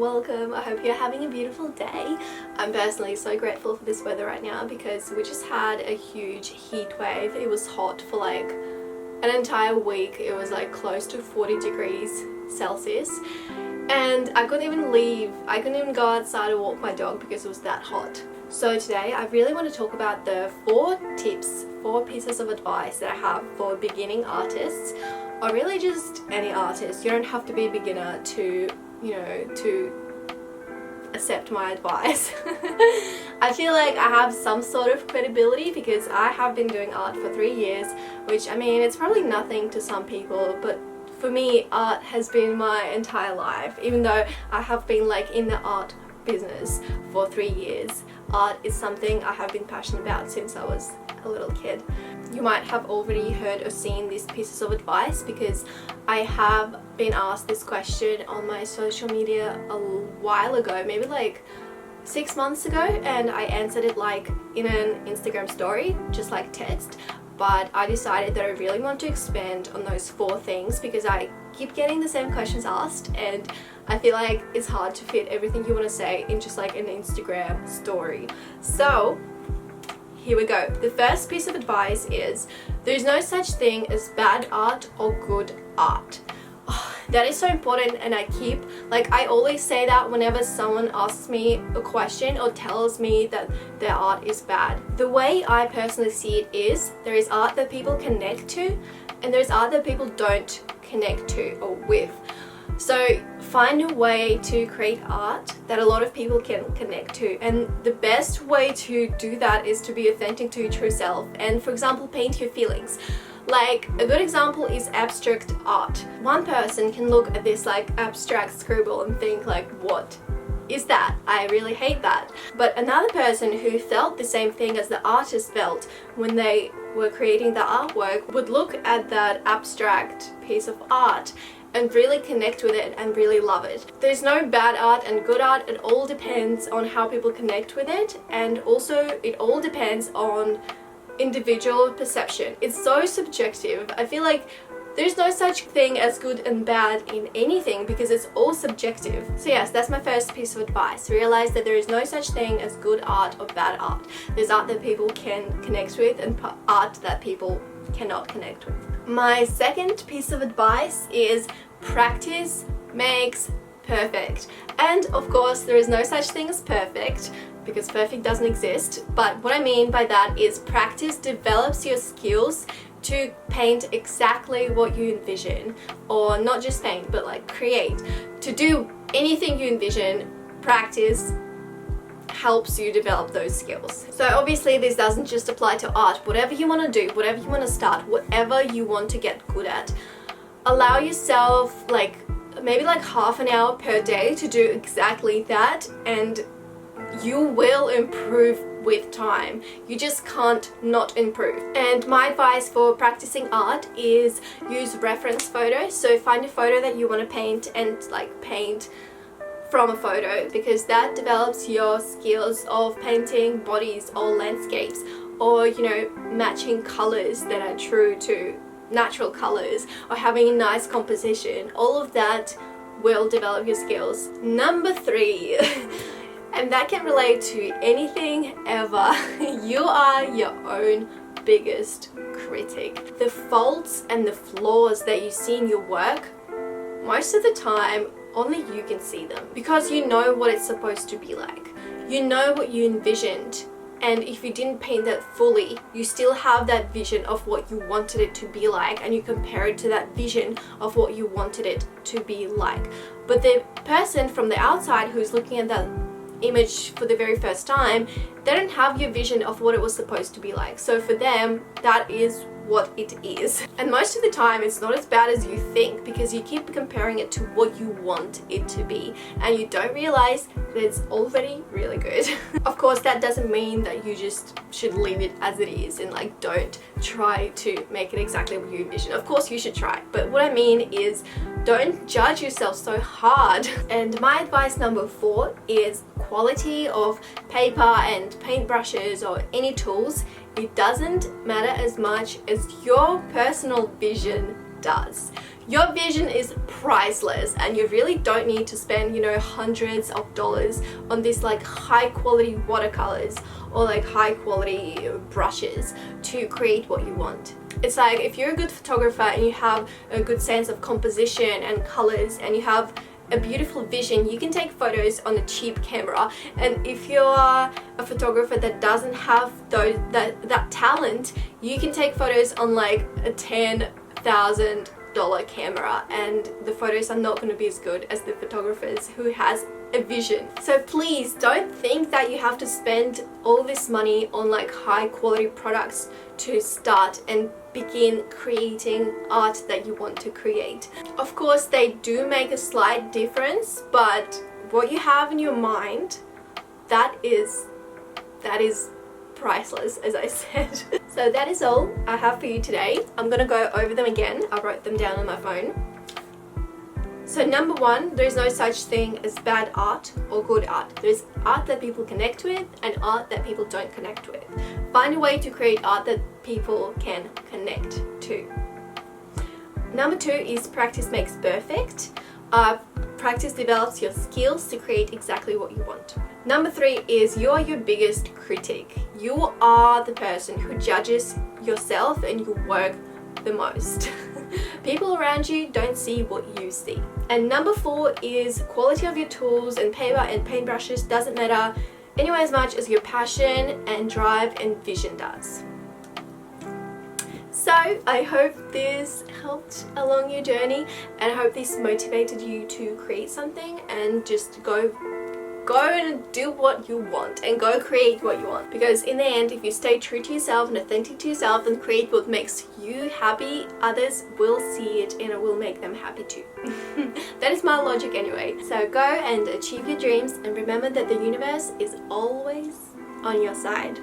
welcome. I hope you're having a beautiful day. I'm personally so grateful for this weather right now because we just had a huge heat wave. It was hot for like an entire week. It was like close to 40 degrees Celsius and I couldn't even leave. I couldn't even go outside or walk my dog because it was that hot. So today I really want to talk about the 4 pieces of advice that I have for beginning artists, or really just any artist. You don't have to be a beginner to accept my advice. I feel like I have some sort of credibility because I have been doing art for 3 years, which, I mean, it's probably nothing to some people, but for me art has been my entire life. Even though I have been like in the art business for 3 years, art is something I have been passionate about since I was a little kid. You might have already heard or seen these pieces of advice because I have been asked this question on my social media a while ago, maybe like 6 months ago, and I answered it like in an Instagram story, just like text. But I decided that I really want to expand on those 4 things because I keep getting the same questions asked and I feel like it's hard to fit everything you want to say in just like an Instagram story. So here we go. The first piece of advice is there's no such thing as bad art or good art. Oh, that is so important, and I always say that whenever someone asks me a question or tells me that their art is bad. The way I personally see it is there is art that people connect to and there's art that people don't connect to or with. So find a way to create art that a lot of people can connect to, and the best way to do that is to be authentic to your true self and, for example, paint your feelings. Like a good example is abstract art. One person can look at this like abstract scribble and think like, what is that? I really hate that. But another person who felt the same thing as the artist felt when they were creating the artwork would look at that abstract piece of art and really connect with it and really love it. There's no bad art and good art. It all depends on how people connect with it, and also it all depends on individual perception. It's so subjective. I feel like there's no such thing as good and bad in anything because it's all subjective. So yes, that's my first piece of advice. Realize that there is no such thing as good art or bad art. There's art that people can connect with and art that people cannot connect with. My second piece of advice is practice makes perfect. And of course there is no such thing as perfect because perfect doesn't exist, but what I mean by that is practice develops your skills to paint exactly what you envision, or not just paint but like create. To do anything you envision, practice helps you develop those skills. So obviously this doesn't just apply to art. Whatever you want to do, whatever you want to start, whatever you want to get good at, allow yourself like maybe like half an hour per day to do exactly that, and you will improve with time. You just can't not improve. And my advice for practicing art is use reference photos. So find a photo that you want to paint and like paint from a photo, because that develops your skills of painting bodies or landscapes, or matching colors that are true to natural colors, or having a nice composition. All of that will develop your skills. Number 3 and that can relate to anything ever. You are your own biggest critic. The faults and the flaws that you see in your work, most of the time only you can see them because you know what it's supposed to be like. You know what you envisioned, and if you didn't paint that fully, you still have that vision of what you wanted it to be like, and you compare it to that vision of what you wanted it to be like. But the person from the outside who's looking at that image for the very first time, they don't have your vision of what it was supposed to be like. So for them, that is what it is. And most of the time it's not as bad as you think because you keep comparing it to what you want it to be and you don't realize that it's already really good. Of course, that doesn't mean that you just should leave it as it is and like don't try to make it exactly what you envision. Of course you should try, but what I mean is don't judge yourself so hard. And my advice number 4 is quality of paper and paintbrushes or any tools. It doesn't matter as much as your personal vision does. Your vision is priceless, and you really don't need to spend, you know, hundreds of dollars on this like high quality watercolors or like high quality brushes to create what you want. It's like if you're a good photographer and you have a good sense of composition and colors and you have a beautiful vision, you can take photos on a cheap camera. And if you're a photographer that doesn't have that talent, you can take photos on like a $10,000 camera, and the photos are not going to be as good as the photographers who has a vision. So please don't think that you have to spend all this money on like high quality products to start and begin creating art that you want to create. Of course, they do make a slight difference, but what you have in your mind, that is priceless, as I said. So that is all I have for you today. I'm gonna go over them again. I wrote them down on my phone. So number one, there's no such thing as bad art or good art. There's art that people connect with and art that people don't connect with. Find a way to create art that people can connect to. Number two is practice makes perfect. Practice develops your skills to create exactly what you want. Number three is you're your biggest critic. You are the person who judges yourself and your work the most. People around you don't see what you see. And number four is quality of your tools and paper and paintbrushes doesn't matter anywhere as much as your passion and drive and vision does. So I hope this helped along your journey, and I hope this motivated you to create something and just go and do what you want and go create what you want. Because in the end, if you stay true to yourself and authentic to yourself and create what makes you happy, others will see it and it will make them happy too. That is my logic anyway. So go and achieve your dreams, and remember that the universe is always on your side.